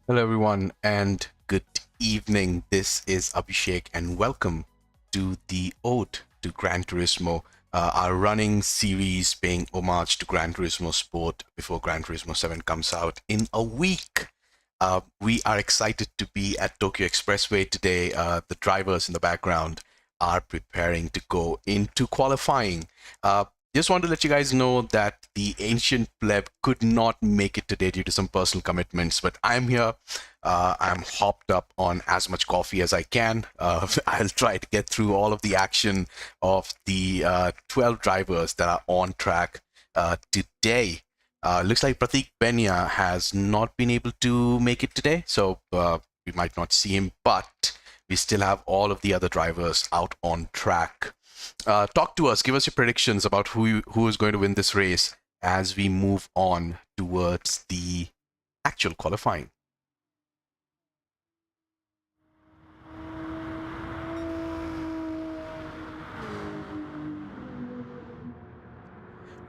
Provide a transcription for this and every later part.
Hello, everyone, and good evening. This is Abhishek, and welcome to the Ode to Gran Turismo, our running series paying homage to Gran Turismo Sport before Gran Turismo 7 comes out in a week. We are excited to be at Tokyo Expressway today. The drivers in the background are preparing to go into qualifying. Just want to let you guys know that the ancient pleb could not make it today due to some personal commitments, but I'm here. I'm hopped up on as much coffee as I can. I'll try to get through all of the action of the 12 drivers that are on track today. Looks like Pratik Benya has not been able to make it today, so we might not see him, but we still have all of the other drivers out on track. Talk to us, give us your predictions about who is going to win this race as we move on towards the actual qualifying.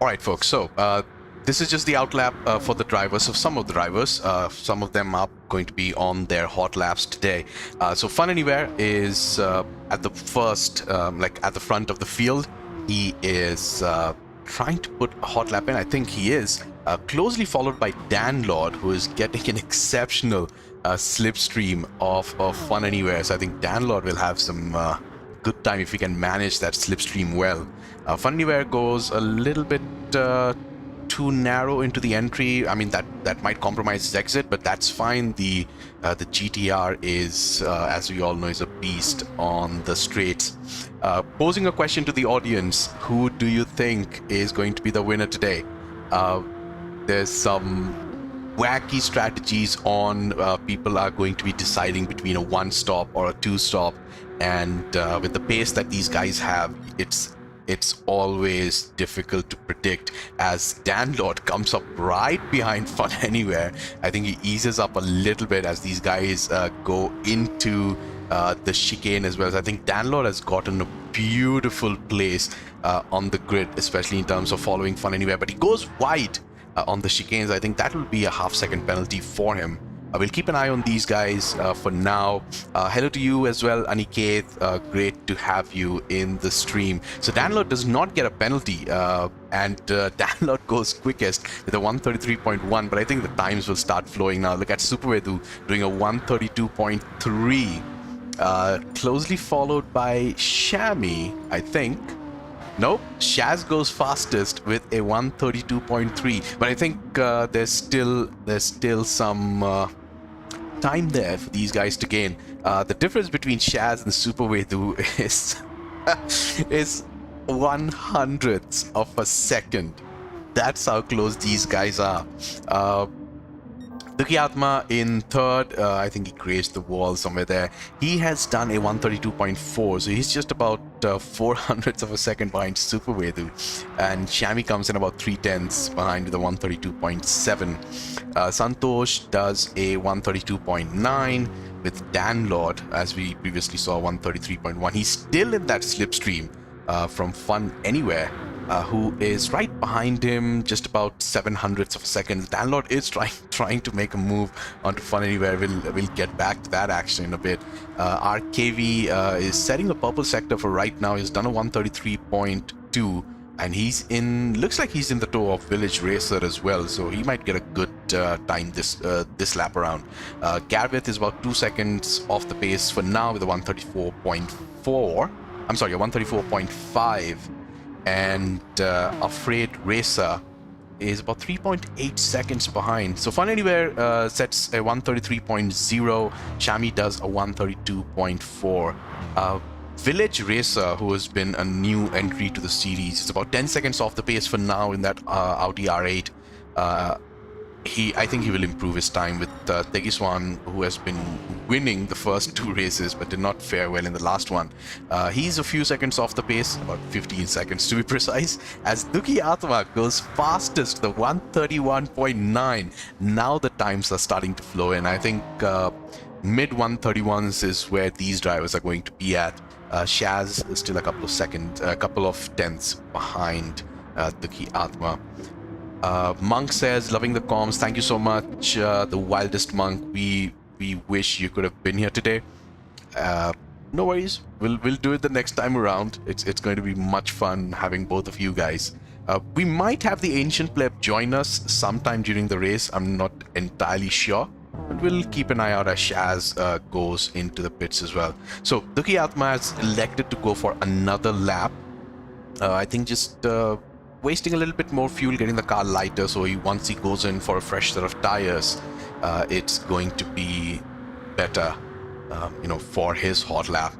All right, folks, so this is just the outlap for the drivers of some of the drivers. Some of them are going to be on their hot laps today. So Fun Anywhere is at the first, at the front of the field. He is trying to put a hot lap in. I think he is. Closely followed by Dan Lord, who is getting an exceptional slipstream of Fun Anywhere. So I think Dan Lord will have some good time if he can manage that slipstream well. Fun Anywhere goes a little bit too narrow into the entry. I mean, that might compromise his exit, but that's fine. The GTR is, as we all know, is a beast on the straights. Posing a question to the audience, who do you think is going to be the winner today? There's some wacky strategies on people are going to be deciding between a one stop or a two stop, and with the pace that these guys have, it's always difficult to predict. As Dan Lord comes up right behind Fun Anywhere, I think he eases up a little bit as these guys go into the chicane as well. So I think Dan Lord has gotten a beautiful place on the grid, especially in terms of following Fun Anywhere, but he goes wide on the chicanes. I think that will be a half-second penalty for him. We'll keep an eye on these guys for now. Hello to you as well, Aniket. Great to have you in the stream. So Danlord does not get a penalty, and Danlord goes quickest with a 133.1, but I think the times will start flowing now. Look at Supervedu doing a 132.3, closely followed by Shami, I think. Nope, Shaz goes fastest with a 132.3, but I think there's still some time there for these guys to gain. The difference between Shaz and Supervedu is 1/100th of a second. That's how close these guys are. Duki Atma in third, I think he grazed the wall somewhere there. He has done a 132.4, so he's just about 4/100th of a second behind Supervedu. And Shami comes in about 3/10ths behind with a 132.7. Santosh does a 132.9 with Dan Lord, as we previously saw, 133.1. He's still in that slipstream from Fun Anywhere. Who is right behind him, just about 7/100ths of a second. Dan Lord is trying to make a move onto Fun Anywhere. We'll get back to that action in a bit. RKV is setting a purple sector for right now. He's done a 133.2, and he's in. Looks like he's in the toe of Village Racer as well, so he might get a good time this lap around. Garvith is about 2 seconds off the pace for now with a 134.4. I'm sorry, a 134.5. And Afraid Racer is about 3.8 seconds behind. So Fun Anywhere sets a 133.0. Shami does a 132.4. Village Racer, who has been a new entry to the series, is about 10 seconds off the pace for now in that Audi R8. I think he will improve his time with Tegiswan, who has been winning the first two races but did not fare well in the last one. He's a few seconds off the pace, about 15 seconds to be precise, as Duki Atma goes fastest, the 131.9. Now the times are starting to flow in. I think mid 131s is where these drivers are going to be at. Shaz is still a couple of tenths behind Duki Atma. Monk says, loving the comms. Thank you so much, the wildest monk. We wish you could have been here today. No worries. We'll do it the next time around. It's going to be much fun having both of you guys. We might have the ancient pleb join us sometime during the race. I'm not entirely sure, but we'll keep an eye out as Shaz goes into the pits as well. So Duki Atma has elected to go for another lap. I think just wasting a little bit more fuel, getting the car lighter, so once he goes in for a fresh set of tires, it's going to be better, for his hot lap.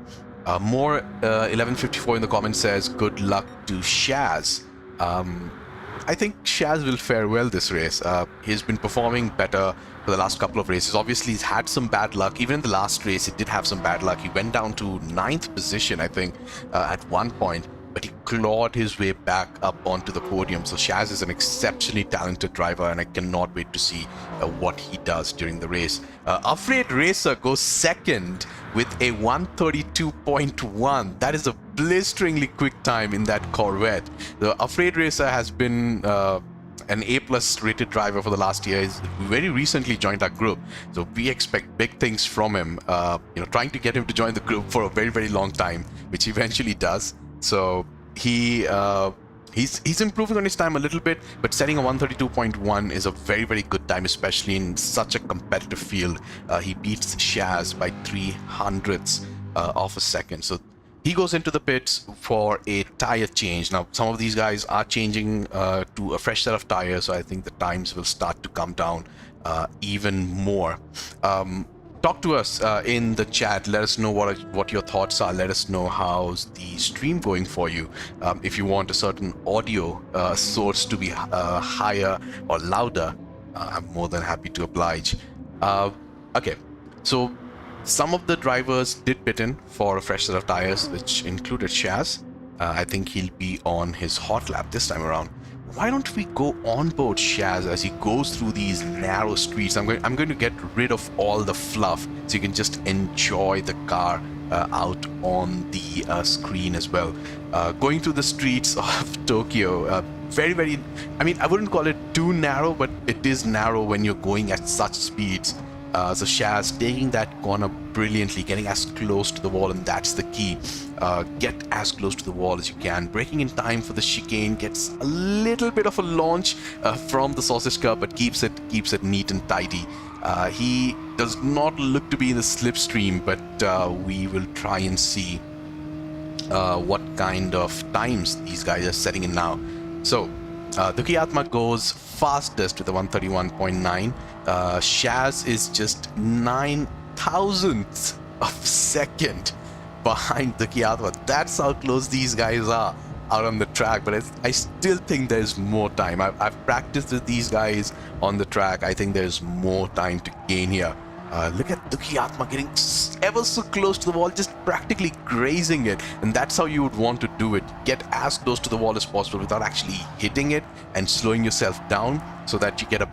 More 1154 in the comments says, good luck to Shaz. I think Shaz will fare well this race. He's been performing better for the last couple of races. Obviously, he's had some bad luck. Even in the last race, he did have some bad luck. He went down to 9th position, I think, at one point, but he clawed his way back up onto the podium. So Shaz is an exceptionally talented driver, and I cannot wait to see what he does during the race. Afraid Racer goes second with a 132.1. That is a blisteringly quick time in that Corvette. The Afraid Racer has been an A+ rated driver for the last year. He's very recently joined our group, so we expect big things from him. Trying to get him to join the group for a very, very long time, which he eventually does. So he's improving on his time a little bit, but setting a 132.1 is a very, very good time, especially in such a competitive field. He beats Shaz by 300ths of a second. So he goes into the pits for a tire change. Now, some of these guys are changing to a fresh set of tires, so I think the times will start to come down even more. Talk to us in the chat. Let us know what your thoughts are. Let us know how's the stream going for you. If you want a certain audio source to be higher or louder, I'm more than happy to oblige. Okay, so some of the drivers did pit in for a fresh set of tires, which included Shaz. I think he'll be on his hot lap this time around. Why don't we go on board Shaz as he goes through these narrow streets? I'm going to get rid of all the fluff so you can just enjoy the car out on the screen as well. Going through the streets of Tokyo, very, very, I wouldn't call it too narrow, but it is narrow when you're going at such speeds. So Shaz taking that corner brilliantly, getting as close to the wall, and that's the key. Get as close to the wall as you can. Braking in time for the chicane, gets a little bit of a launch from the sausage car, but keeps it neat and tidy. He does not look to be in the slipstream, but we will try and see what kind of times these guys are setting in now. So Duki Atma goes fastest with a 131.9. Shaz is just 9,000ths of a second behind Duki Atma. That's how close these guys are out on the track, but I still think there's more time. I've practiced with these guys on the track. I think there's more time to gain here. Look at Duki Atma getting ever so close to the wall, just practically grazing it. And that's how you would want to do it. Get as close to the wall as possible without actually hitting it and slowing yourself down so that you get a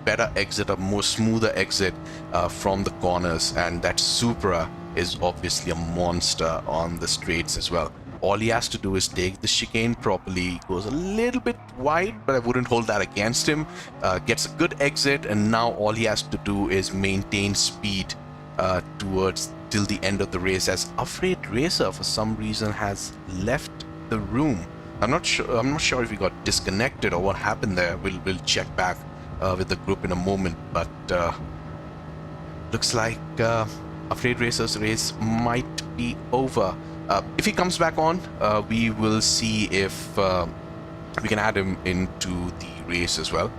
better exit, a more smoother exit from the corners. And that Supra is obviously a monster on the straights as well. All he has to do is take the chicane properly. Goes a little bit wide, but I wouldn't hold that against him. Gets a good exit, and now all he has to do is maintain speed towards till the end of the race, as Afraid Racer for some reason has left the room. I'm not sure if he got disconnected or what happened there. We'll check back with the group in a moment, but looks like Afraid Racer's race might be over. If he comes back on, we will see if we can add him into the race as well.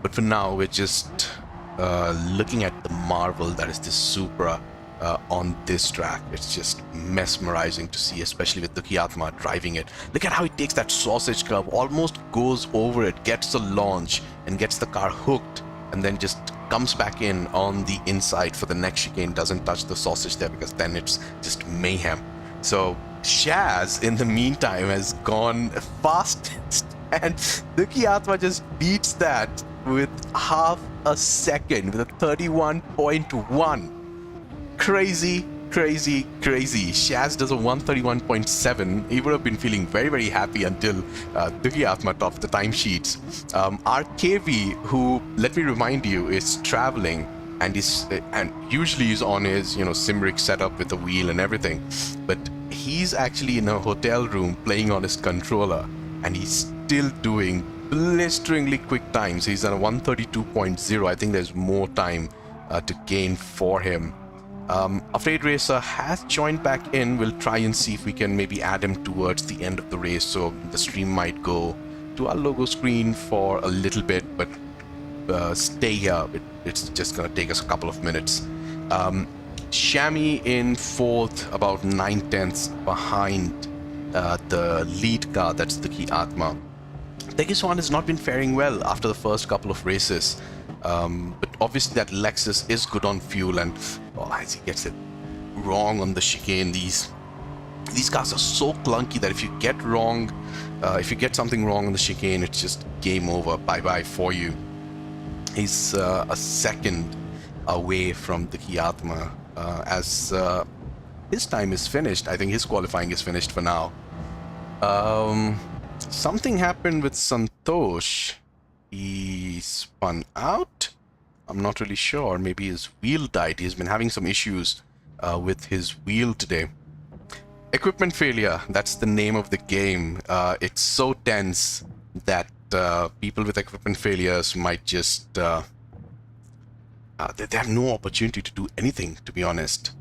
But for now, we're just looking at the marvel that is this Supra on this track. It's just mesmerizing to see, especially with Duki Atma driving it. Look at how he takes that sausage curve, almost goes over it, gets a launch, and gets the car hooked, and then just comes back in on the inside for the next chicane. Doesn't touch the sausage there because then it's just mayhem. So Shaz in the meantime has gone fastest, and Duki Atma just beats that with half a second with a 31.1. Crazy crazy, crazy. Shaz does a 131.7. He would have been feeling very, very happy until Duki Atma topped the timesheets. Our KV, who, let me remind you, is traveling and usually is on his, Simric setup with a wheel and everything. But he's actually in a hotel room playing on his controller, and he's still doing blisteringly quick times. He's on a 132.0. I think there's more time to gain for him. Afraid Racer has joined back in. We'll try and see if we can maybe add him towards the end of the race, so the stream might go to our logo screen for a little bit, but stay here. It's just gonna take us a couple of minutes. Shami in fourth, about 9/10 behind the lead car. That's the Ki Atma. Tegiswan has not been faring well after the first couple of races, but obviously that Lexus is good on fuel, and as he gets it wrong on the chicane, these cars are so clunky that if you get something wrong on the chicane, it's just game over, bye for you. He's a second away from the Ki Atma as his time is finished. I think his qualifying is finished for now. Something happened with Santosh. He spun out. I'm not really sure. Maybe his wheel died. He's been having some issues with his wheel today. Equipment failure. That's the name of the game. It's so tense that people with equipment failures might just... they have no opportunity to do anything, to be honest.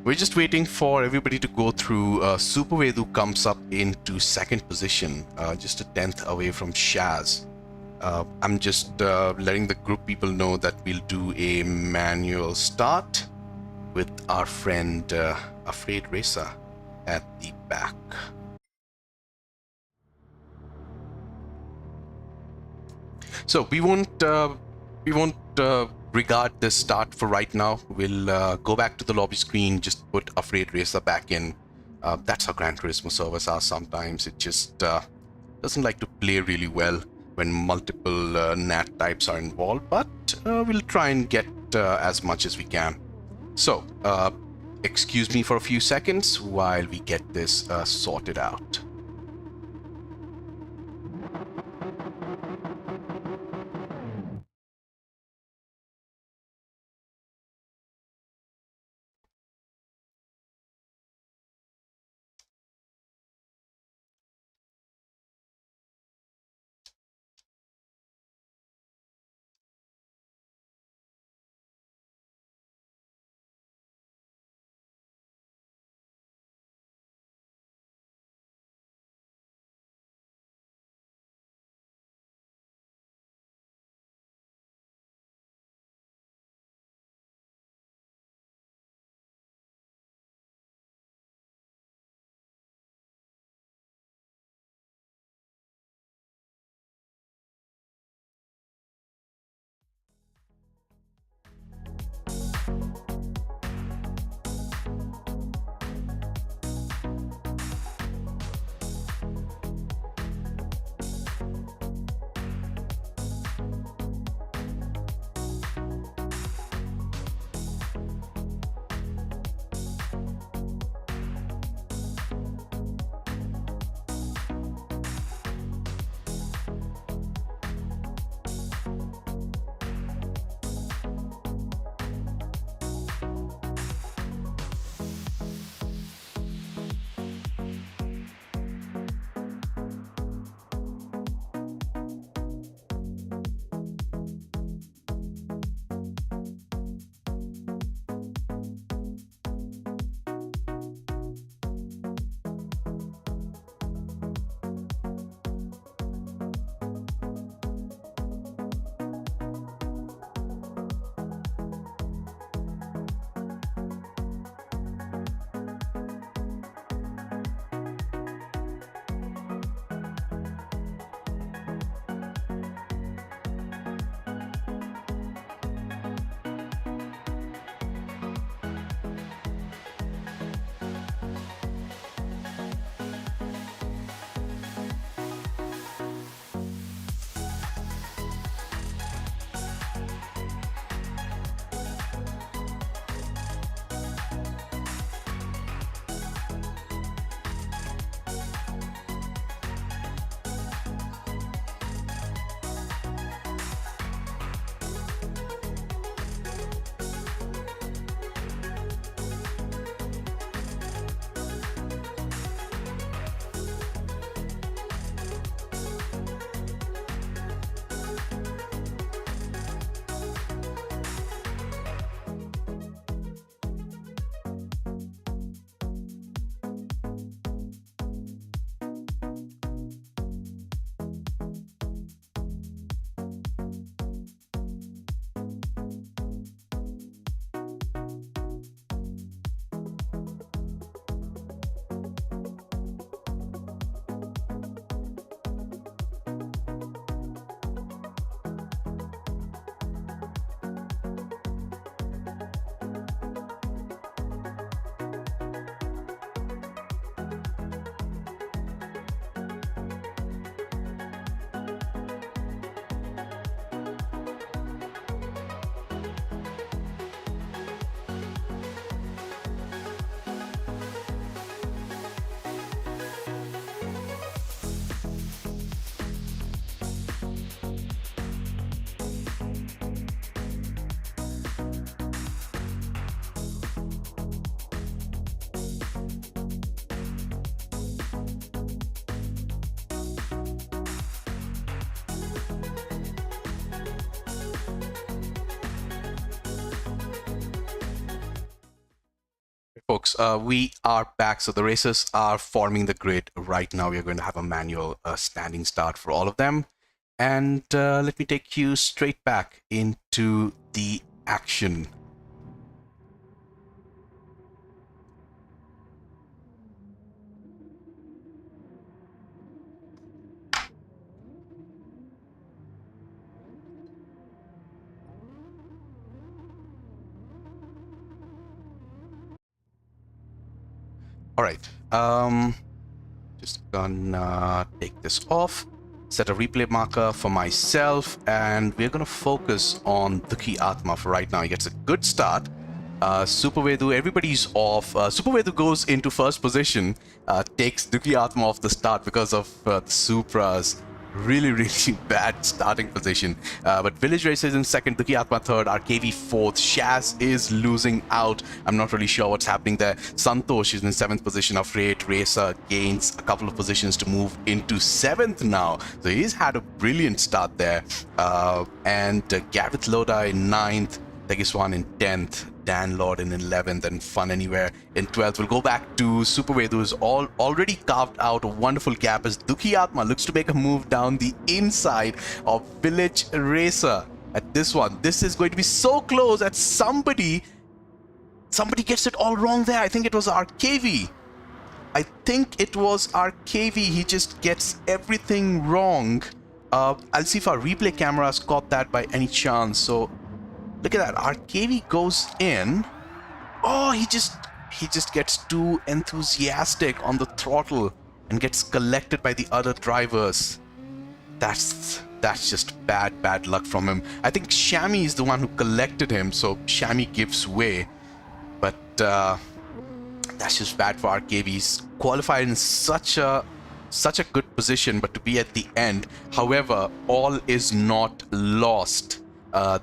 We're just waiting for everybody to go through. Supervedu comes up into second position, just a 10th away from Shaz. I'm just letting the group people know that we'll do a manual start with our friend Afraid Racer at the back. So we won't regard this start for right now. We'll go back to the lobby screen, just put Afraid Racer back in. That's how Gran Turismo servers are sometimes. It just doesn't like to play really well when multiple NAT types are involved, but we'll try and get as much as we can. So, excuse me for a few seconds while we get this sorted out. folks, we are back. So the racers are forming the grid right now. We are going to have a manual standing start for all of them. And let me take you straight back into the action. All right. Just gonna take this off, set a replay marker for myself, and we're gonna focus on Dukhi Atma for right now. He gets a good start. Super Vedu, everybody's off. Super Vedu goes into first position, takes Dukhi Atma off the start because of the Supra's really bad starting position. But Village Racer is in second, Dukhi Atma third, RKV fourth, Shaz is losing out. I'm not really sure what's happening there. Santosh is in seventh position. Afraid Racer gains a couple of positions to move into seventh now. So he's had a brilliant start there. And Gareth Loda in ninth, Tegiswan in 10th, Dan Lord in 11th, and Fun Anywhere in 12th. We'll go back to Super Vedu, who's already carved out a wonderful gap as Dukhi Atma looks to make a move down the inside of Village Racer. At this one, this is going to be so close that somebody gets it all wrong there. I think it was RKV. He just gets everything wrong. I'll see if our replay cameras caught that by any chance. So look at that. RKV goes in. Oh, he just gets too enthusiastic on the throttle and gets collected by the other drivers. That's just bad luck from him. I think Shami is the one who collected him, so Shami gives way. But that's just bad for RKV. He's qualified in such a good position, but to be at the end. However, all is not lost.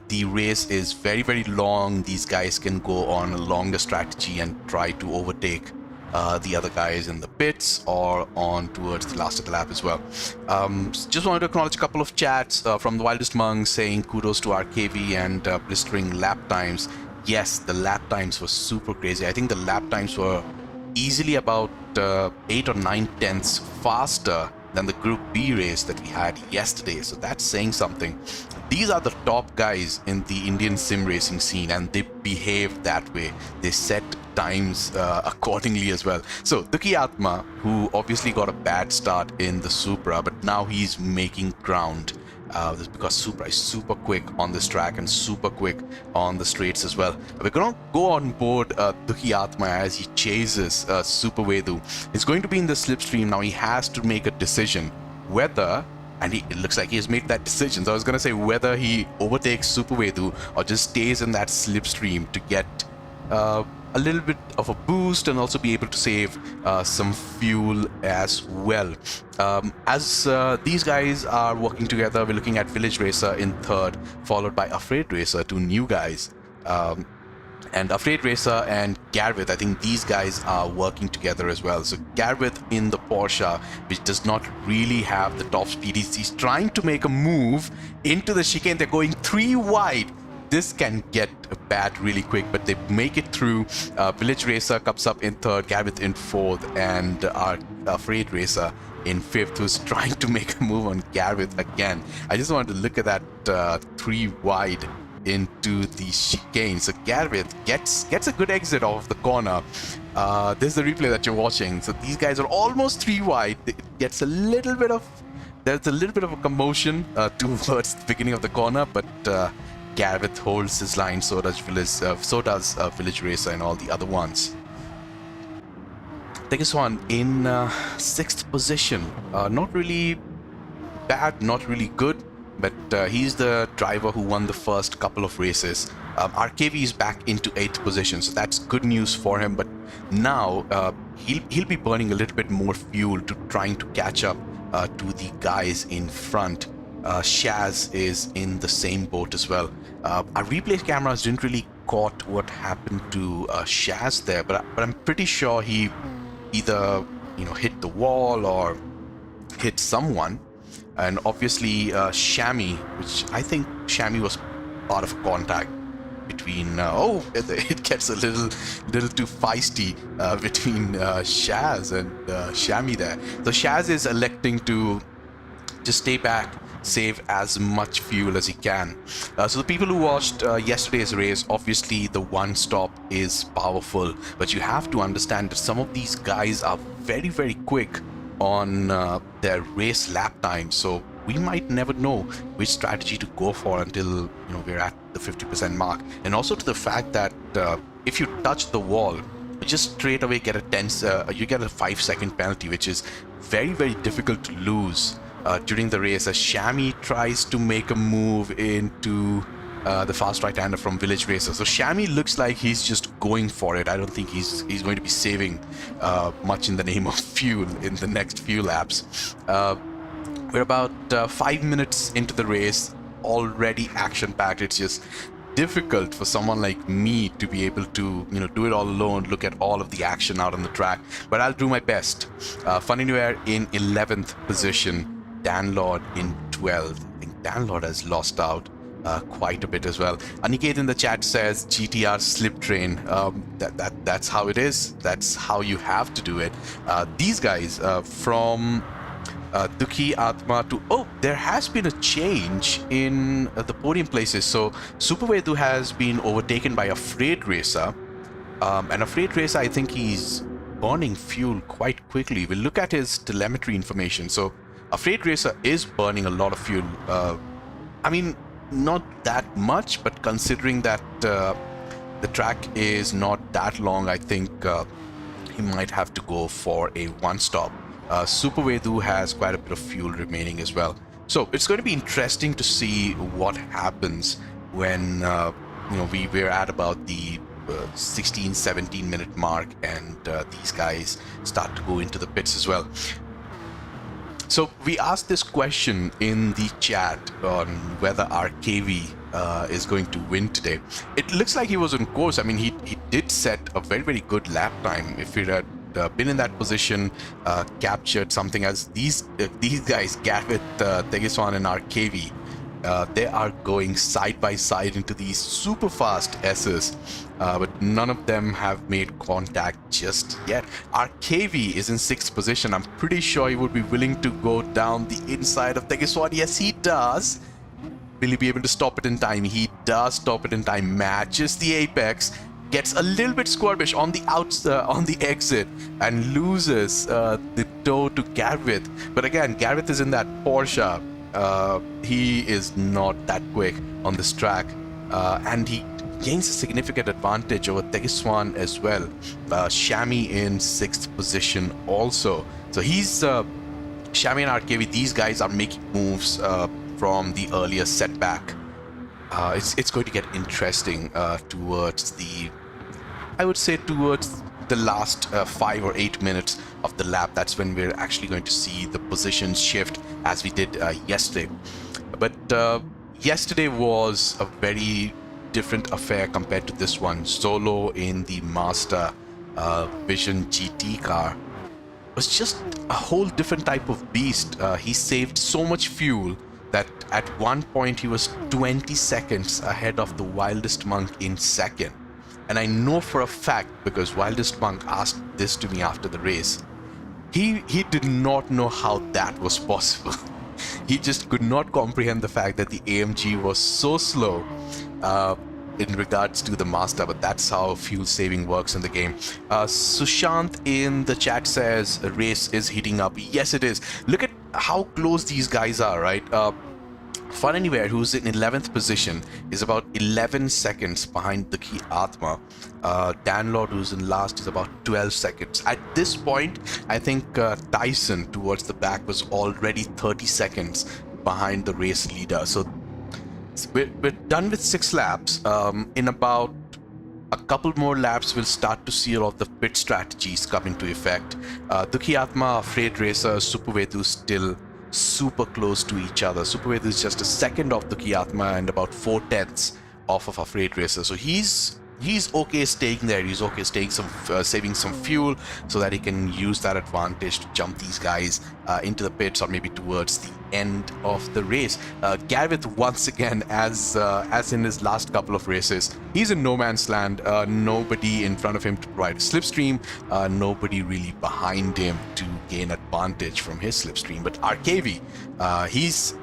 The race is very long. These guys can go on a longer strategy and try to overtake the other guys in the pits or on towards the last of the lap as well. Just wanted to acknowledge a couple of chats from the Wildest Monk saying kudos to RKV and blistering lap times. Yes, the lap times were super crazy. I think the lap times were easily about 8 or 9 tenths faster than the Group B race that we had yesterday. So that's saying something. These are the top guys in the Indian sim racing scene, and they behave that way. They set times accordingly as well. So Dukhi Atma, who obviously got a bad start in the Supra, but now he's making ground. This is because Supra is super quick on this track and super quick on the straights as well. We're going to go on board Dukhi Atma as he chases Super Vedu. He's going to be in the slipstream now. He has to make a decision whether, and it looks like he has made that decision. So I was going to say whether he overtakes Super Vedu or just stays in that slipstream to get a little bit of a boost and also be able to save some fuel as well. As these guys are working together, we're looking at Village Racer in third, followed by Afraid Racer, two new guys. And Afraid Racer and Gareth, I think these guys are working together as well. So Gareth in the Porsche, which does not really have the top speed. He's trying to make a move into the chicane. They're going 3 wide. This can get bad really quick, but they make it through. Village Racer comes up in third, Gareth in fourth, and our Afraid Racer in fifth, who's trying to make a move on Gareth again. I just wanted to look at that 3 wide into the chicane. So Gareth gets a good exit off the corner. This is the replay that you're watching. So these guys are almost 3 wide. It gets there's a little bit of a commotion towards the beginning of the corner, but Gareth holds his line. So does Village Racer and all the other ones. Tegiswan in 6th position. Not really bad, not really good, but he's the driver who won the first couple of races. RKV is back into 8th position, so that's good news for him. But now he'll be burning a little bit more fuel to trying to catch up to the guys in front. Shaz is in the same boat as well. Our replay cameras didn't really caught what happened to Shaz there, but I'm pretty sure he either hit the wall or hit someone. And obviously Shami, which I think Shami was part of a contact. between it gets a little too feisty between Shaz and Shami there. So Shaz is electing to just stay back, save as much fuel as he can. So the people who watched yesterday's race, obviously the one stop is powerful, but you have to understand that some of these guys are very, very quick on their race lap time. So we might never know which strategy to go for until we're at the 50% mark. And also to the fact that if you touch the wall, you just straight away get a 5-second penalty, which is very, very difficult to lose during the race, as Shami tries to make a move into the fast right-hander from Village Racer. So Shami looks like he's just going for it. I don't think he's going to be saving much in the name of fuel in the next few laps. We're about 5 minutes into the race, already action-packed. It's just difficult for someone like me to be able to do it all alone, look at all of the action out on the track, but I'll do my best. Fun Anywhere in 11th position, Danlord in 12th. I think Danlord has lost out quite a bit as well. Aniket in the chat says GTR slip train. That's how it is. That's how you have to do it. These guys from Dukhi Atma to... Oh, there has been a change in the podium places. So Supervedu has been overtaken by Afraid Racer. And Afraid Racer, I think he's burning fuel quite quickly. We'll look at his telemetry information. So Afraid Racer is burning a lot of fuel. I mean, not that much, but considering that the track is not that long, I think he might have to go for a one-stop. Supervedu has quite a bit of fuel remaining as well. So it's going to be interesting to see what happens when we're at about the 16-17 minute mark and these guys start to go into the pits as well. So we asked this question in the chat on whether RKV is going to win today. It looks like he was on course. I mean, he did set a very, very good lap time. If he had been in that position, captured something as these guys, Gareth, Tegiswan and RKV, they are going side by side into these super fast S's, but none of them have made contact just yet. RKV is in 6th position. I'm pretty sure he would be willing to go down the inside of Tegiswan. Yes, he does. Will he be able to stop it in time? He does stop it in time, matches the apex, gets a little bit squirmish on the exit and loses the toe to Gareth. But again, Gareth is in that Porsche. He is not that quick on this track, and he gains a significant advantage over Tegiswan as well. Shami in 6th position also. So he's Shami and RKV, these guys are making moves from the earlier setback. It's going to get interesting towards the, I would say towards the last 5 or 8 minutes of the lap. That's when we're actually going to see the positions shift as we did yesterday. But yesterday was a very different affair compared to this one. Solo in the Mazda Vision GT car was just a whole different type of beast. He saved so much fuel that at one point he was 20 seconds ahead of the Wildest Monk in second. And I know for a fact, because Wildest Monk asked this to me after the race, he did not know how that was possible. He just could not comprehend the fact that the AMG was so slow in regards to the Mazda, but that's how fuel saving works in the game. Sushant in the chat says race is heating up. Yes, it is. Look at how close these guys are, right? Fun Anywhere, who's in 11th position, is about 11 seconds behind the Dukhi Atma. Danlord, who's in last, is about 12 seconds. At this point, I think Tyson towards the back was already 30 seconds behind the race leader. So we're done with 6 laps. In about a couple more laps, we'll start to see all of the pit strategies come into effect. Dukhi Atma, Afraid Racer, Supervedu still super close to each other. Supervedu is just a second off Dukhi Atma and about 4/10 off of Afraid Racer. So he's he's okay staying there. He's okay staying saving some fuel so that he can use that advantage to jump these guys into the pits or maybe towards the end of the race. Gareth, once again, as in his last couple of races, he's in no man's land. Nobody in front of him to provide a slipstream, nobody really behind him to gain advantage from his slipstream. But RKV, he's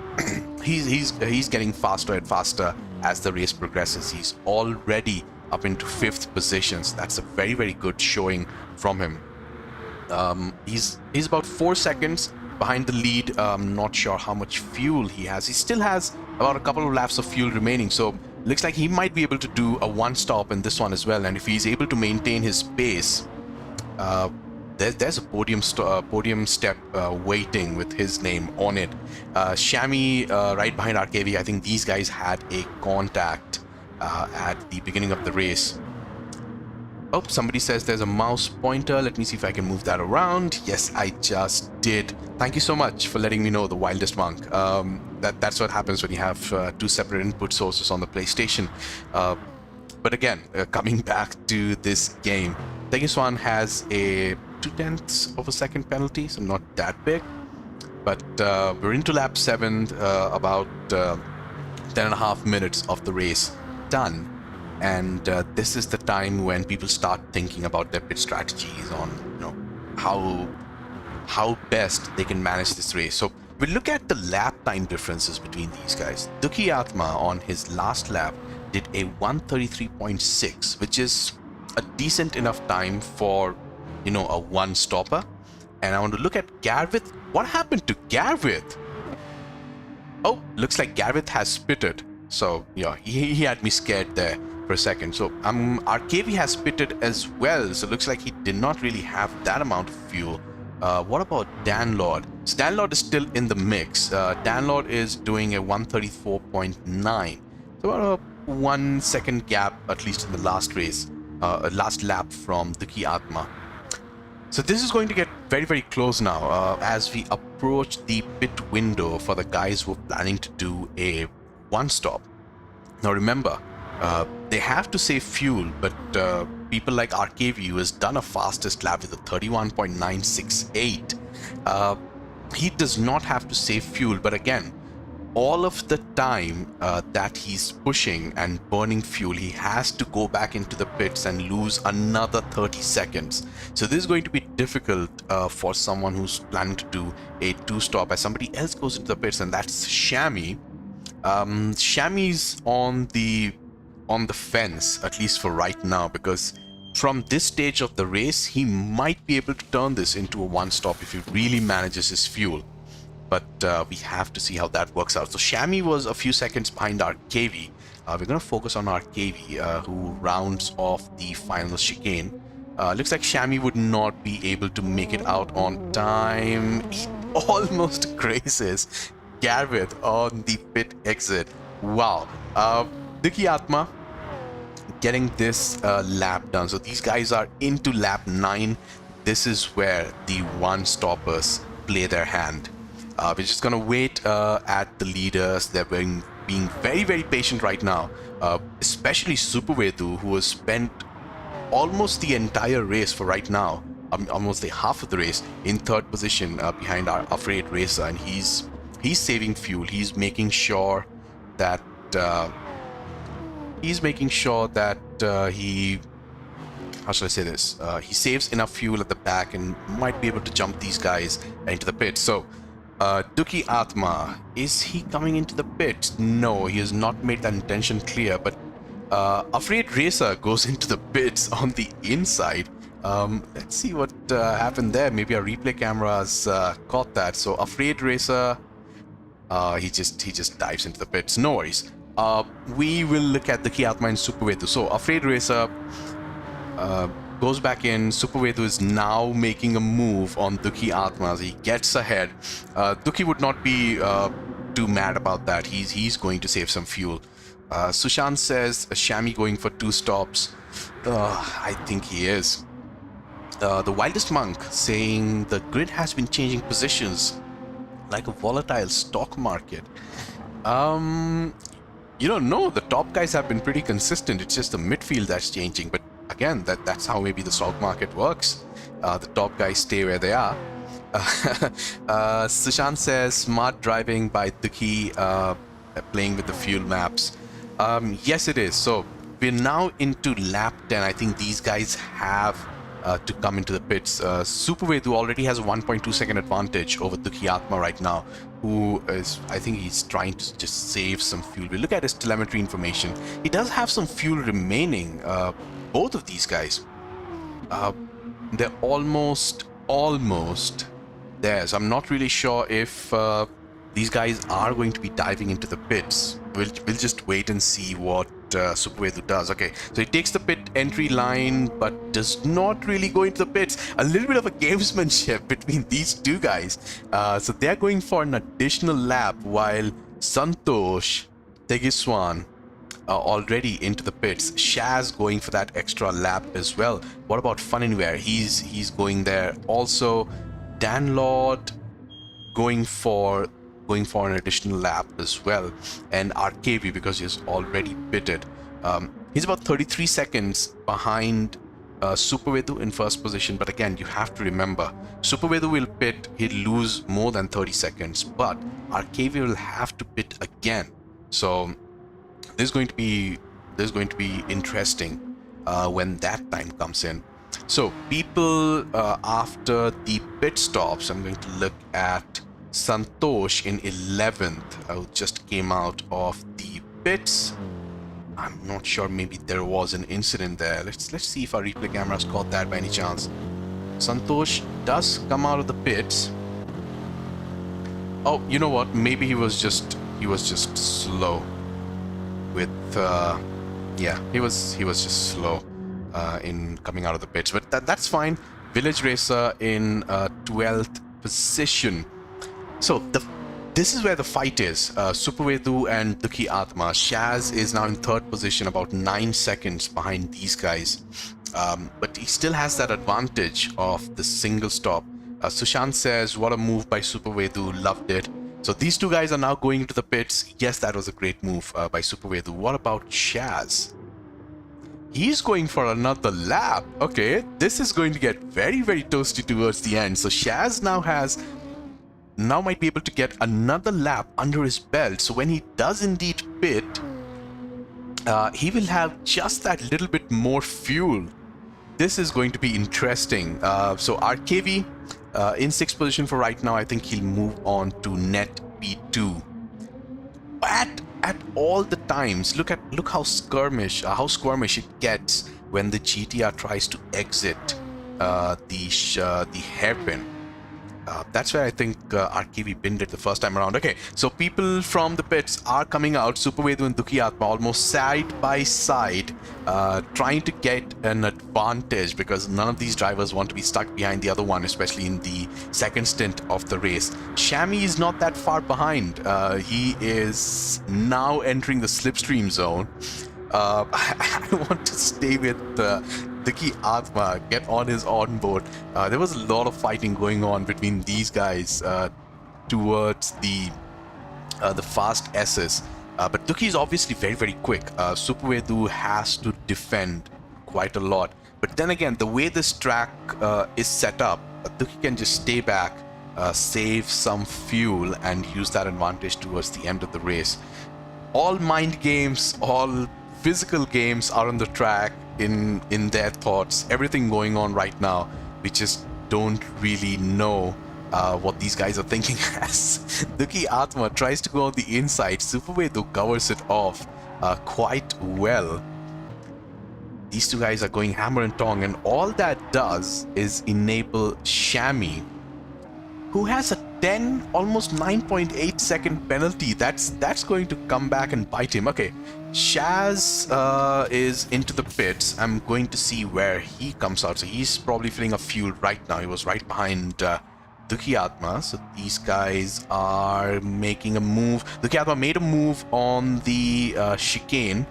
he's getting faster and faster as the race progresses. He's already up into 5th positions. That's a very, very good showing from him. He's about 4 seconds behind the lead. Not sure how much fuel he has. He still has about a couple of laps of fuel remaining, so looks like he might be able to do a one stop in this one as well. And if he's able to maintain his pace, there's a podium step waiting with his name on it. Shami right behind RKV. I think these guys had a contact at the beginning of the race. Oh, somebody says there's a mouse pointer. Let me see if I can move that around. Yes, I just did. Thank you so much for letting me know, the Wildest Monk. That's what happens when you have 2 separate input sources on the PlayStation. But again, coming back to this game, Tegiswan has a 0.2 of a second penalty, so not that big. But we're into lap 7, about 10.5 minutes of the race done, and this is the time when people start thinking about their pit strategies on, you know, how best they can manage this race. So we look at the lap time differences between these guys. Duki Atma on his last lap did a 1:33.6, which is a decent enough time for, you know, a one stopper. And I want to look at Gareth. What happened to Gareth? Oh, looks like Gareth has pitted. So, yeah, he had me scared there for a second. So, RKV has pitted as well. So, looks like he did not really have that amount of fuel. What about Danlord? So, Danlord is still in the mix. Danlord is doing a 1:34.9. So, about a 1 second gap, at least in the last race, last lap from Duki Atma. So, this is going to get very, very close now as we approach the pit window for the guys who are planning to do a one stop. Now remember, they have to save fuel, but people like RKV, who has done a fastest lap with a 31.968, he does not have to save fuel. But again, all of the time that he's pushing and burning fuel, he has to go back into the pits and lose another 30 seconds. So this is going to be difficult for someone who's planning to do a two stop, as somebody else goes into the pits, and that's Shami. Shami's on the fence, at least for right now, because from this stage of the race, he might be able to turn this into a one stop if he really manages his fuel. But we have to see how that works out. So Shami was a few seconds behind RKV. We're going to focus on RKV, who rounds off the final chicane. Looks like Shami would not be able to make it out on time. He almost graces Gareth on the pit exit. Wow. Duki Atma getting this lap done. So these guys are into lap 9. This is where the one-stoppers play their hand. We're just going to wait at the leaders. They're being very, very patient right now. Especially Supervedu, who has spent almost the entire race for right now, almost the half of the race, in 3rd position behind our Afraid Racer. And he's saving fuel. He's making sure that he how shall I say this? He saves enough fuel at the back and might be able to jump these guys into the pit. So Duki Atma, is he coming into the pit? No, he has not made that intention clear, but Afraid Racer goes into the pits on the inside. Let's see what happened there. Maybe our replay cameras caught that. So Afraid Racer, he just dives into the pits. No worries. We will look at the Duki Atma and Supervedu. So Afraid Racer goes back in. Supervedu is now making a move on Duki Atma as he gets ahead. Duki would not be too mad about that. He's going to save some fuel. Sushant says Shami going for 2 stops. I think he is. The Wildest Monk saying the grid has been changing positions like a volatile stock market. No, the top guys have been pretty consistent. It's just the midfield that's changing. But again, that's how maybe the stock market works. The top guys stay where they are. Sushant says, smart driving by Duki, playing with the fuel maps. Yes, it is. So we're now into lap 10. I think these guys have to come into the pits. Supervedu already has a 1.2 second advantage over Duki Atma right now, who is, I think he's trying to just save some fuel. We look at his telemetry information. He does have some fuel remaining. Both of these guys, they're almost there. So I'm not really sure if these guys are going to be diving into the pits. We'll just wait and see what Supervedu does. Okay, so he takes the pit entry line, but does not really go into the pits. A little bit of a gamesmanship between these two guys. So they're going for an additional lap, while Santosh, Tegiswan already into the pits. Shaz going for that extra lap as well. What about Fun Anywhere? He's going there also. Dan Lord going for an additional lap as well, and RKV, because he's already pitted. He's about 33 seconds behind Supervedu in first position, but again, you have to remember, Supervedu will pit, he'll lose more than 30 seconds, but RKV will have to pit again. So there's going to be interesting when that time comes in. So people after the pit stops, I'm going to look at Santosh in 11th, who just came out of the pits. I'm not sure, maybe there was an incident there. Let's see if our replay cameras caught that by any chance. Santosh does come out of the pits. Oh, you know what? Maybe he was just slow with yeah, he was just slow in coming out of the pits, but that's fine. Village Racer in 12th position. So this is where the fight is. Supervedu and Duki Atma. Shaz is now in third position, about 9 seconds behind these guys. But he still has that advantage of the single stop. Sushant says, what a move by Supervedu, loved it. So these two guys are now going into the pits. Yes, that was a great move by Supervedu. What about Shaz? He's going for another lap. Okay, this is going to get very, very toasty towards the end. So Shaz now might be able to get another lap under his belt. So when he does indeed pit, he will have just that little bit more fuel. This is going to be interesting. So RKV in 6th position for right now. I think he'll move on to net P2. At all the times, look how squirmish it gets when the GTR tries to exit the hairpin. That's where I think RKV pinned it the first time around. Okay, so people from the pits are coming out. Supervedu and Duki Atma almost side by side, trying to get an advantage, because none of these drivers want to be stuck behind the other one, especially in the second stint of the race. Shami is not that far behind. He is now entering the slipstream zone. I want to stay with Duki Atma, get on his onboard. There was a lot of fighting going on between these guys towards the fast S's. But Duki is obviously very, very quick. Supervedu has to defend quite a lot. But then again, the way this track is set up, Duki can just stay back, save some fuel, and use that advantage towards the end of the race. All mind games, all physical games are on the track in their thoughts. Everything going on right now, we just don't really know what these guys are thinking as Duki Atma tries to go on the inside. Supervedu covers it off quite well. These two guys are going hammer and tong, and all that does is enable Shami, who has a 10, almost 9.8 second penalty. That's going to come back and bite him. Okay, Shaz is into the pits. I'm going to see where he comes out. So he's probably filling up fuel right now. He was right behind Duki Atma. So these guys are making a move. Duki Atma made a move on the chicane,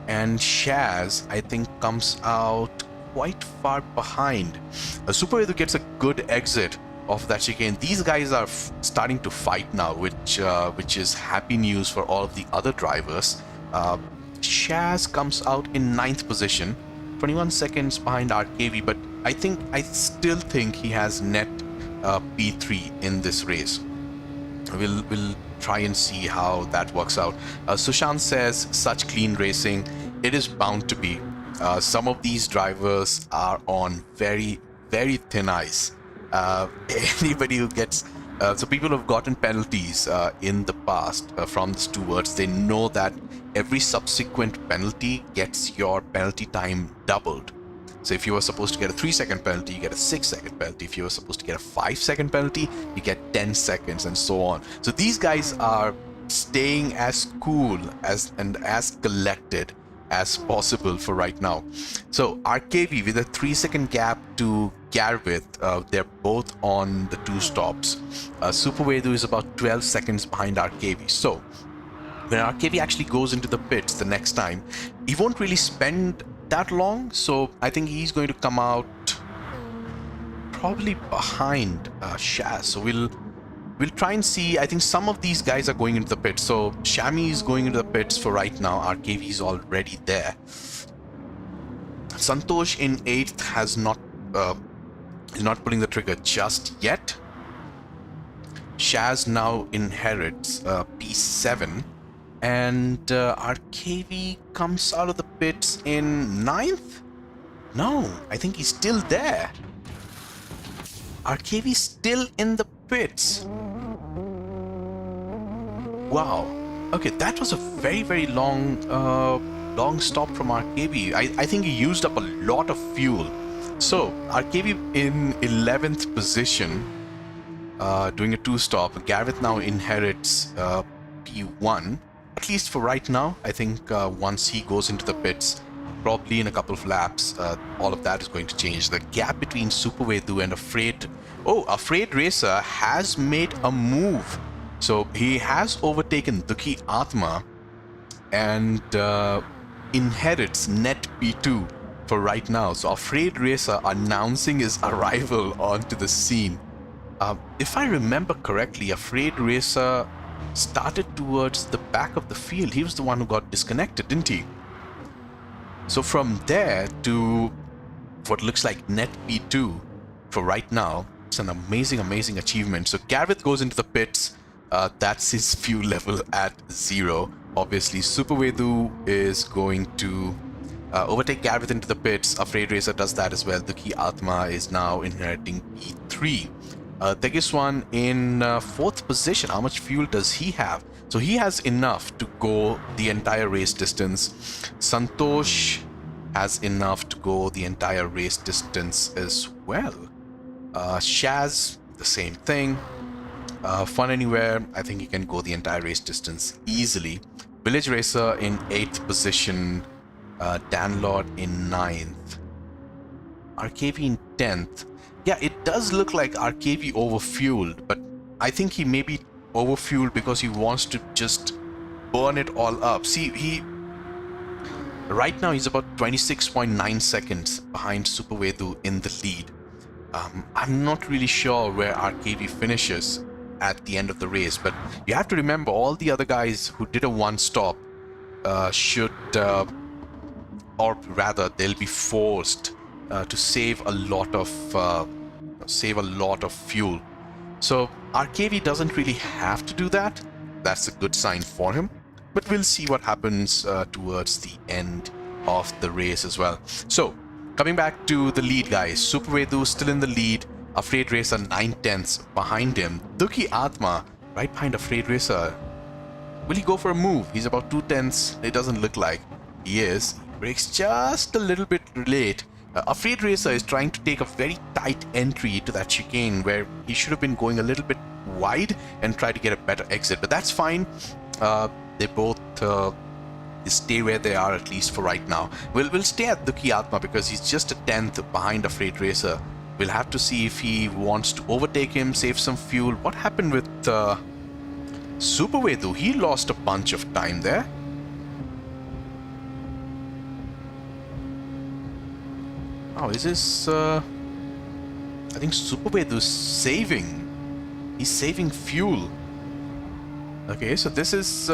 and Shaz, I think, comes out quite far behind. Supervedu gets a good exit of that chicane. These guys are starting to fight now, which is happy news for all of the other drivers. Shaz comes out in 9th position, 21 seconds behind RKV, but I still think he has net P3 in this race. We'll try and see how that works out. Sushant says, such clean racing. It is bound to be. Some of these drivers are on very, very thin ice. Anybody who gets... so people who have gotten penalties in the past from the stewards, they know that every subsequent penalty gets your penalty time doubled. So if you were supposed to get a 3-second penalty, you get a 6-second penalty. If you were supposed to get a 5-second penalty, you get 10 seconds and so on. So these guys are staying as cool and as collected as possible for right now. So RKV with a 3-second gap to Garvith, they're both on the 2 stops. Super Vedu is about 12 seconds behind RKV. So when RKV actually goes into the pits the next time, he won't really spend that long, so I think he's going to come out probably behind Shaz. So we'll try and see. I think some of these guys are going into the pits. So Shami is going into the pits for right now. RKV is already there. Santosh in 8th has not is not pulling the trigger just yet. Shaz now inherits P7. And RKV comes out of the pits in 9th? No, I think he's still there. RKV still in the pits. Wow. Okay, that was a very, very long stop from RKV. I think he used up a lot of fuel. So, RKV in 11th position, doing a 2-stop. Gareth now inherits P1. At least for right now. I think once he goes into the pits, probably in a couple of laps, all of that is going to change. The gap between Super Vedu and Afraid... Oh, Afraid Racer has made a move. So he has overtaken Dukhi Atma and inherits net P2 for right now. So Afraid Racer announcing his arrival onto the scene. If I remember correctly, Afraid Racer started towards the back of the field. He was the one who got disconnected, didn't he? So from there to what looks like net P2 for right now, it's an amazing achievement. So Gareth goes into the pits. That's his fuel level at 0. Obviously, Super Vedu is going to overtake Gareth into the pits. Afraid Racer does that as well. Dukhi Atma is now inheriting P3. Tegiswan in 4th position. How much fuel does he have? So he has enough to go the entire race distance. Santosh has enough to go the entire race distance as well. Shaz, the same thing. Fun Anywhere, I think he can go the entire race distance easily. Village Racer in 8th position. Danlord in 9th. RKV in 10th. Yeah, it does look like RKV overfueled, but I think he may be overfueled because he wants to just burn it all up. See, right now he's about 26.9 seconds behind Super Vedu in the lead. I'm not really sure where RKV finishes at the end of the race, but you have to remember all the other guys who did a 1-stop should, or rather, they'll be forced to save a lot of fuel. So RKV doesn't really have to do that. That's a good sign for him. But we'll see what happens towards the end of the race as well. So coming back to the lead guys, Super Vedu still in the lead. Afraid Racer 9/10 behind him. Dukhi Atma right behind Afraid Racer. Will he go for a move? He's about 2/10. It doesn't look like he is. He brakes just a little bit late. Afraid Racer is trying to take a very tight entry to that chicane where he should have been going a little bit wide and try to get a better exit, but that's fine. They both stay where they are, at least for right now. We'll stay at Dukhi Atma because he's just a 10th behind Afraid Racer. We'll have to see if he wants to overtake him, save some fuel. What happened with Super Vedu? He lost a bunch of time there. Oh, is this... I think Super Vedu is saving. He's saving fuel. Okay, so this is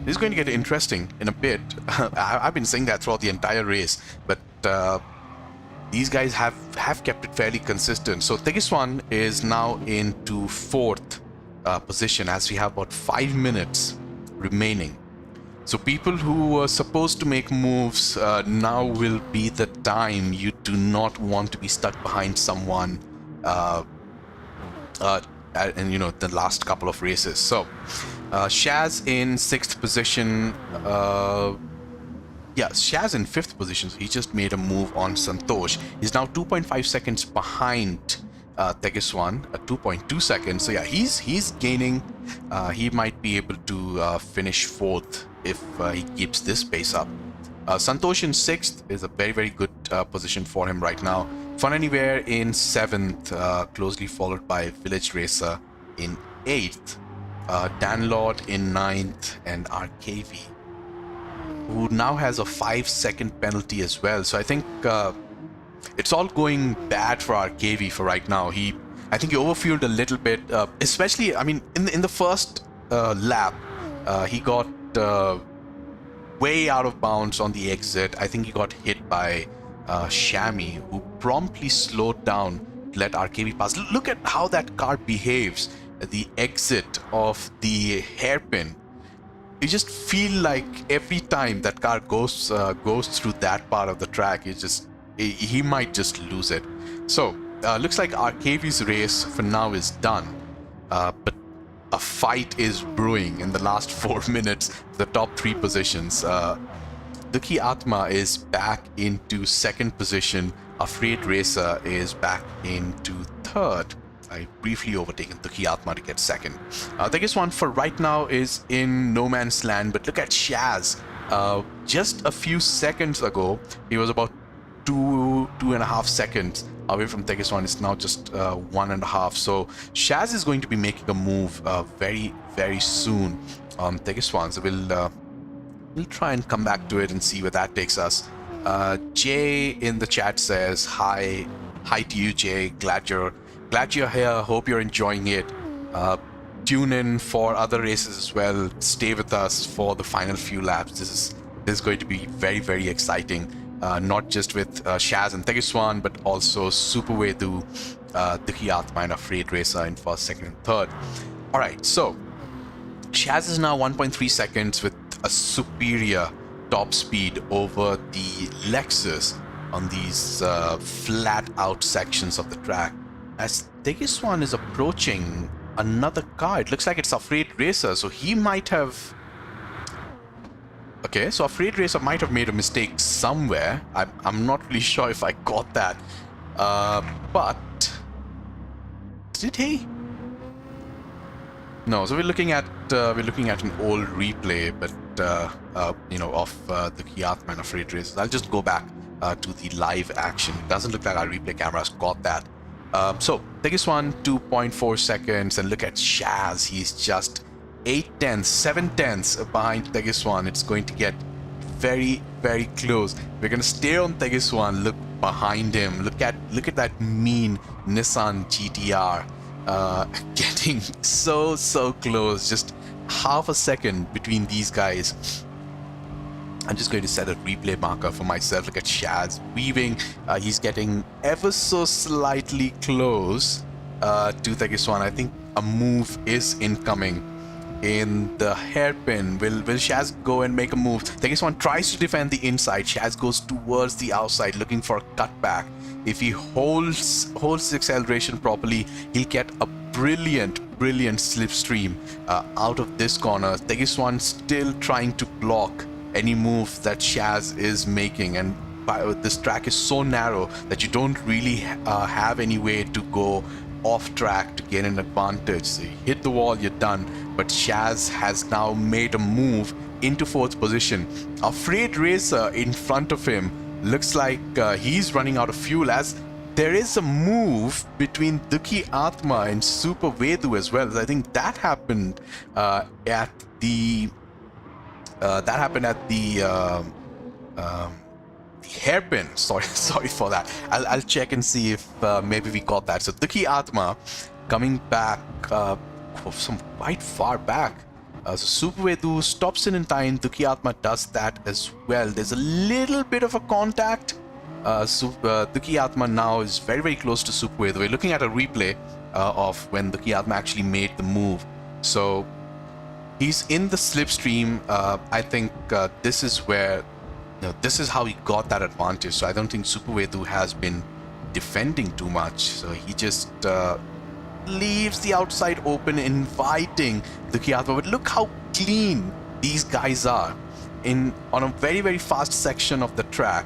This is going to get interesting in a bit. I've been saying that throughout the entire race, but these guys have kept it fairly consistent. So Tegiswan is now into fourth position as we have about 5 minutes remaining. So people who were supposed to make moves, now will be the time. You do not want to be stuck behind someone in, you know, the last couple of races. So Shaz in 6th position. Yeah, Shaz in 5th position. So he just made a move on Santosh. He's now 2.5 seconds behind Tegiswan at 2.2 seconds. So yeah, he's gaining. He might be able to finish 4th if he keeps this pace up. Santosh in 6th is a very good position for him right now. Fun Anywhere in 7th, closely followed by Village Racer in 8th. Dan Lord in 9th, and RKV, who now has a 5-second penalty as well. So I think it's all going bad for RKV for right now. I think he overfueled a little bit, especially, I mean, in the first lap, he got way out of bounds on the exit. I think he got hit by Shami, who promptly slowed down to let RKV pass. Look at how that car behaves at the exit of the hairpin. You just feel like every time that car goes through that part of the track, he might just lose it. So looks like RKV's race for now is done, but a fight is brewing in the last 4 minutes. The top 3 positions. Dukhi Atma is back into 2nd position. Afraid Racer is back into 3rd. I briefly overtaken Dukhi Atma to get 2nd. Tegiswan for right now is in no man's land, but look at Shaz. Just a few seconds ago, he was about 2.5 seconds away from Tegiswan. It's now just 1.5. So Shaz is going to be making a move very soon on Tegiswan. So we'll try and come back to it and see where that takes us. Jay in the chat says hi to you, Jay. Glad you're here. Hope you're enjoying it. Tune in for other races as well. Stay with us for the final few laps. This is going to be very exciting. Not just with Shaz and Tegiswan, but also Super Vedu, Dukhi Atma, and Afraid Racer in 1st, 2nd, and 3rd. Alright, so Shaz is now 1.3 seconds with a superior top speed over the Lexus on these flat out sections of the track. As Tegiswan is approaching another car, it looks like it's Afraid Racer, so he might have... Okay, so Afraid Racer might have made a mistake somewhere. I'm not really sure if I got that. But... Did he? No, so we're looking at an old replay, but you know, of the Kiatma and Afraid Races. I'll just go back to the live action. It doesn't look like our replay cameras got that. So Tegiswan 2.4 seconds, and look at Shaz. He's just 7/10 behind Tegiswan. It's going to get very close. We're gonna stay on Tegiswan. Look behind him. Look at that mean Nissan GTR. Getting so close, just half a second between these guys. I'm just going to set a replay marker for myself. Look at Shaz weaving. He's getting ever so slightly close to Tegiswan. I think a move is incoming in the hairpin. Will Shaz go and make a move? Tegiswan tries to defend the inside. Shaz goes towards the outside looking for a cutback. If he holds his acceleration properly, he'll get a brilliant slipstream out of this corner. Tegiswan still trying to block any move that Shaz is making, and this track is so narrow that you don't really have any way to go off track to gain an advantage. So you hit the wall, you're done. But Shaz has now made a move into 4th position. Afraid Racer in front of him. Looks like he's running out of fuel, as there is a move between Dukhi Atma and Super Vedu as well. I think that happened at the hairpin. Sorry for that. I'll check and see if maybe we got that. So Dukhi Atma coming back from quite far back. So Supervedu stops in time. Dukiatma does that as well. There's a little bit of a contact. Dukiatma now is very, very close to Supervedu. We're looking at a replay of when Dukiatma actually made the move. So he's in the slipstream. I think this is where, this is how he got that advantage. So I don't think Supervedu has been defending too much. So he just leaves the outside open, inviting Dukiatma. But look how clean these guys are on a very, very fast section of the track,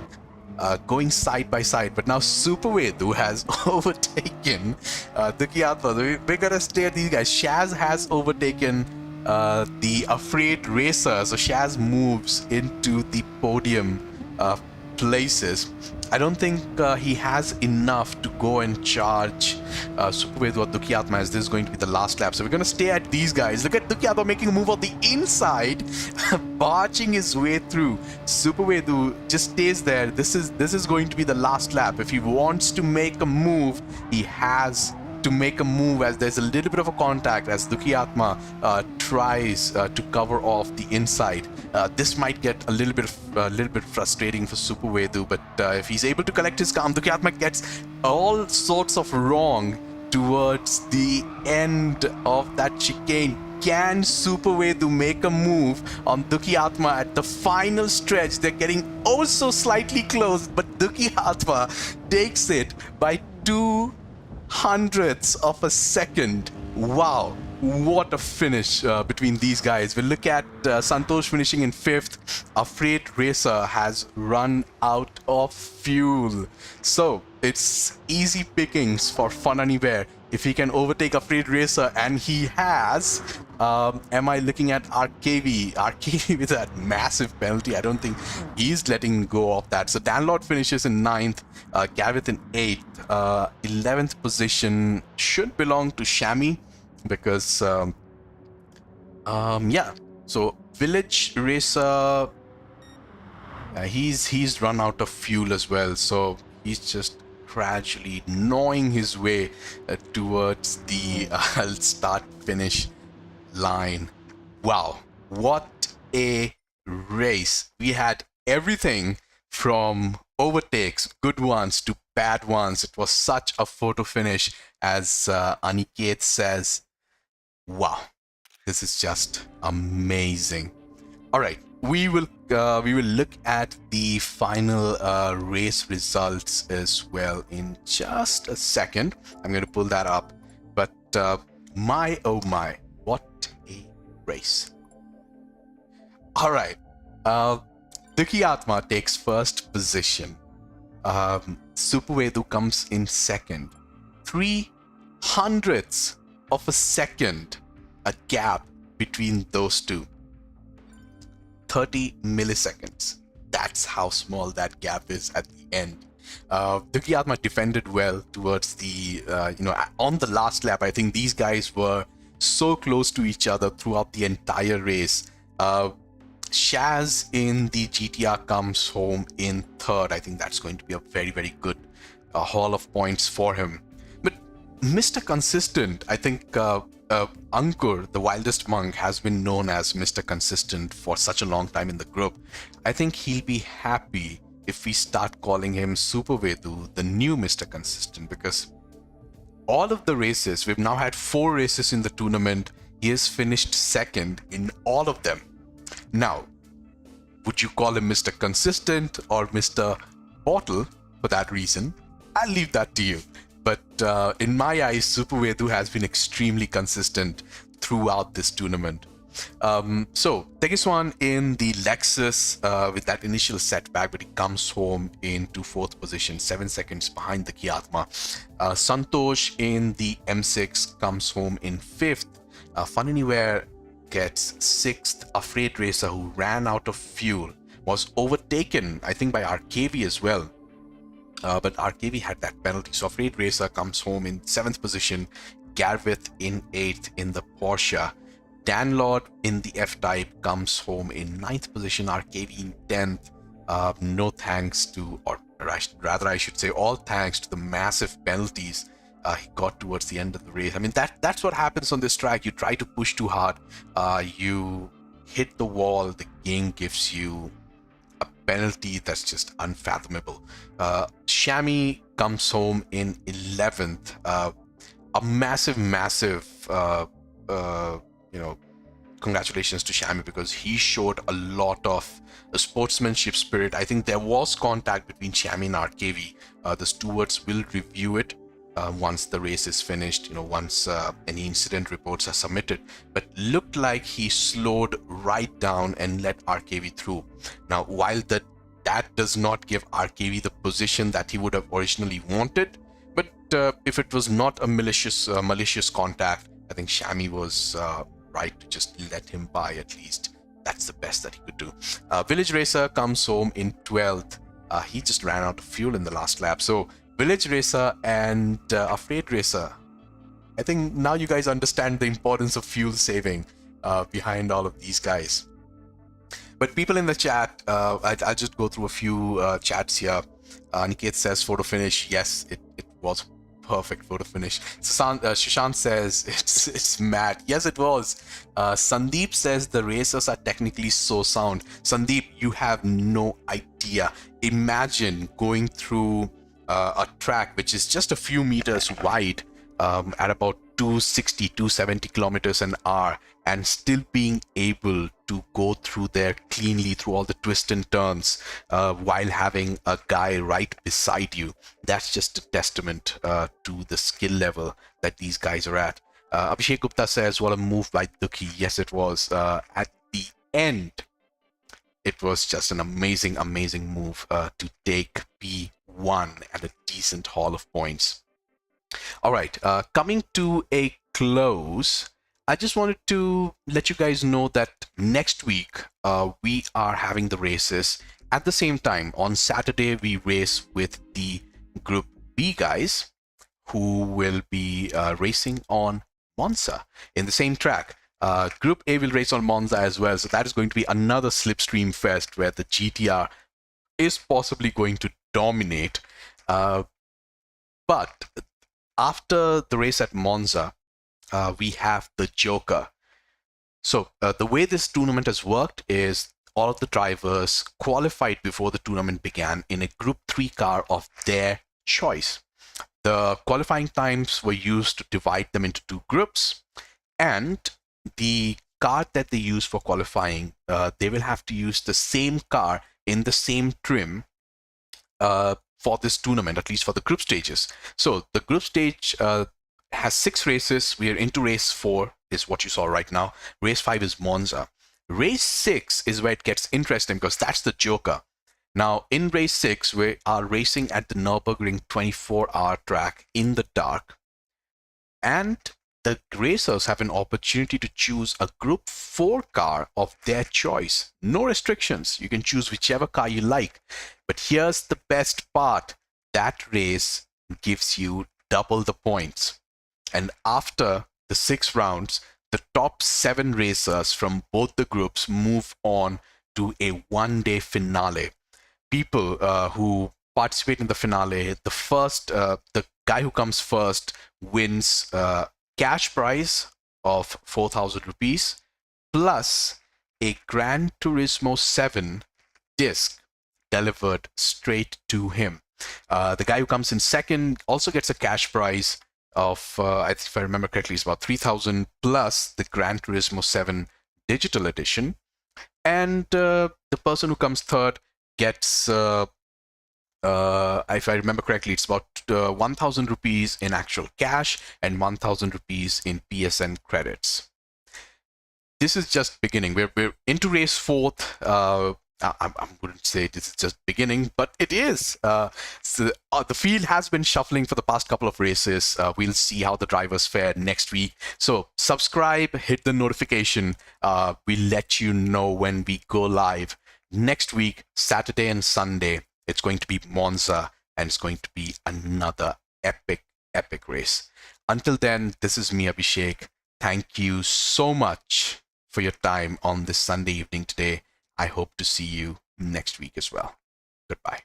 going side by side. But now Supervedu has overtaken Dukiatma. We're gonna stare at these guys. Shaz has overtaken the Afraid Racer. So Shaz moves into the podium places. I don't think he has enough to go and charge Supervedu or Dukiatma, as this is going to be the last lap. So we're going to stay at these guys. Look at Dukiatma making a move on the inside, barging his way through. Supervedu just stays there. This is going to be the last lap. If he wants to make a move, he has to make a move, as there's a little bit of a contact as Dukiatma tries to cover off the inside. This might get a little bit frustrating for Supervedu, but if he's able to collect his calm, Dukiatma gets all sorts of wrong towards the end of that chicane. Can Supervedu make a move on Dukiatma at the final stretch? They're getting oh so slightly close, but Dukiatma takes it by 2/100ths of a second. Wow, what a finish between these guys. We'll look at Santosh finishing in 5th. Afraid Racer has run out of fuel. So it's easy pickings for Fun Anywhere. If he can overtake Afraid Racer, and he has, am I looking at RKV? RKV with that massive penalty. I don't think he's letting go of that. So Danlord finishes in 9th, Gavith in 8th. 11th position should belong to Shami, because, yeah. So Village Racer, he's run out of fuel as well. So he's just gradually gnawing his way towards the start-finish line. Wow, what a race. We had everything from overtakes, good ones, to bad ones. It was such a photo finish, as Aniket says. Wow, this is just amazing. All right, we will look at the final race results as well in just a second. I'm going to pull that up. But my oh my, what a race. All right, Dukiatma takes first position. Supervedu comes in second. 3/100ths of a second, a gap between those two. 30 milliseconds. That's how small that gap is at the end. Dukiatma defended well towards the, on the last lap. I think these guys were so close to each other throughout the entire race. Shaz in the GTR comes home in 3rd. I think that's going to be a very, very good haul of points for him. But Mr. Consistent, I think Ankur, the wildest monk, has been known as Mr. Consistent for such a long time in the group. I think he'll be happy if we start calling him Supervedu, the new Mr. Consistent, because all of the races, we've now had 4 races in the tournament. He has finished second in all of them. Now, would you call him Mr. Consistent or Mr. Bottle for that reason? I'll leave that to you. But in my eyes, Supervedu has been extremely consistent throughout this tournament. So Tegiswan in the Lexus with that initial setback, but he comes home into 4th position, 7 seconds behind the Kiatma. Santosh in the M6 comes home in 5th. Fun Anywhere gets 6th. Afraid Racer, who ran out of fuel, was overtaken, I think, by RKV as well. But RKV had that penalty. So Afraid Racer comes home in 7th position. Garvith in 8th in the Porsche. Danlord in the F-Type comes home in 9th position. RKV in 10th. No thanks to, or rather I should say all thanks to the massive penalties He got towards the end of the race. I mean, that's what happens on this track. You try to push too hard, you hit the wall, the game gives you a penalty that's just unfathomable. Shami comes home in 11th. A massive, congratulations to Shami, because he showed a lot of sportsmanship spirit. I think there was contact between Shami and RKV. The stewards will review it once the race is finished, once any incident reports are submitted. But looked like he slowed right down and let RKV through. Now, while that does not give RKV the position that he would have originally wanted, but if it was not a malicious contact, I think Shami was right to just let him by at least. That's the best that he could do. Village Racer comes home in 12th. He just ran out of fuel in the last lap. So Village Racer and Afraid Racer, I think now you guys understand the importance of fuel saving behind all of these guys. But people in the chat, I'll just go through a few chats here. Niket says photo finish. Yes, it was perfect photo finish. Shishant says it's mad. Yes, it was. Sandeep says the racers are technically so sound. Sandeep, you have no idea. Imagine going through a track which is just a few meters wide at about 260, 270 kilometers an hour, and still being able to go through there cleanly through all the twists and turns while having a guy right beside you. That's just a testament to the skill level that these guys are at. Abhishek Gupta says, what a move by Duki. Yes, it was. At the end, it was just an amazing move to take P1 at a decent haul of points. All right, coming to a close, I just wanted to let you guys know that next week we are having the races at the same time. On Saturday, we race with the Group B guys who will be racing on Monza in the same track. Group A will race on Monza as well. So that is going to be another slipstream fest where the GTR is possibly going to dominate. But after the race at Monza, we have the Joker. So the way this tournament has worked is all of the drivers qualified before the tournament began in a Group 3 car of their choice. The qualifying times were used to divide them into two groups, and the car that they use for qualifying, they will have to use the same car in the same trim for this tournament, at least for the group stages. So the group stage has 6 races. We are into race 4 is what you saw right now. Race 5 is Monza. Race 6 is where it gets interesting because that's the Joker. Now in race 6, we are racing at the Nürburgring 24-hour track in the dark, and the racers have an opportunity to choose a Group 4 car of their choice. No restrictions. You can choose whichever car you like. But here's the best part. That race gives you double the points. And after the 6 rounds, the top 7 racers from both the groups move on to a one-day finale. People who participate in the finale, the guy who comes first wins cash prize of 4,000 rupees plus a Gran Turismo 7 disc delivered straight to him. The guy who comes in second also gets a cash prize of, if I remember correctly, it's about 3,000 plus the Gran Turismo 7 digital edition. And the person who comes third gets, if I remember correctly, it's about 1,000 rupees in actual cash and 1,000 rupees in PSN credits. This is just beginning. We're into race 4th. I wouldn't say this is just beginning, but it is. So, the field has been shuffling for the past couple of races. We'll see how the drivers fare next week. So subscribe, hit the notification. We'll let you know when we go live. Next week, Saturday and Sunday, it's going to be Monza, and it's going to be another epic race. Until then, this is me, Abhishek. Thank you so much for your time on this Sunday evening today. I hope to see you next week as well. Goodbye.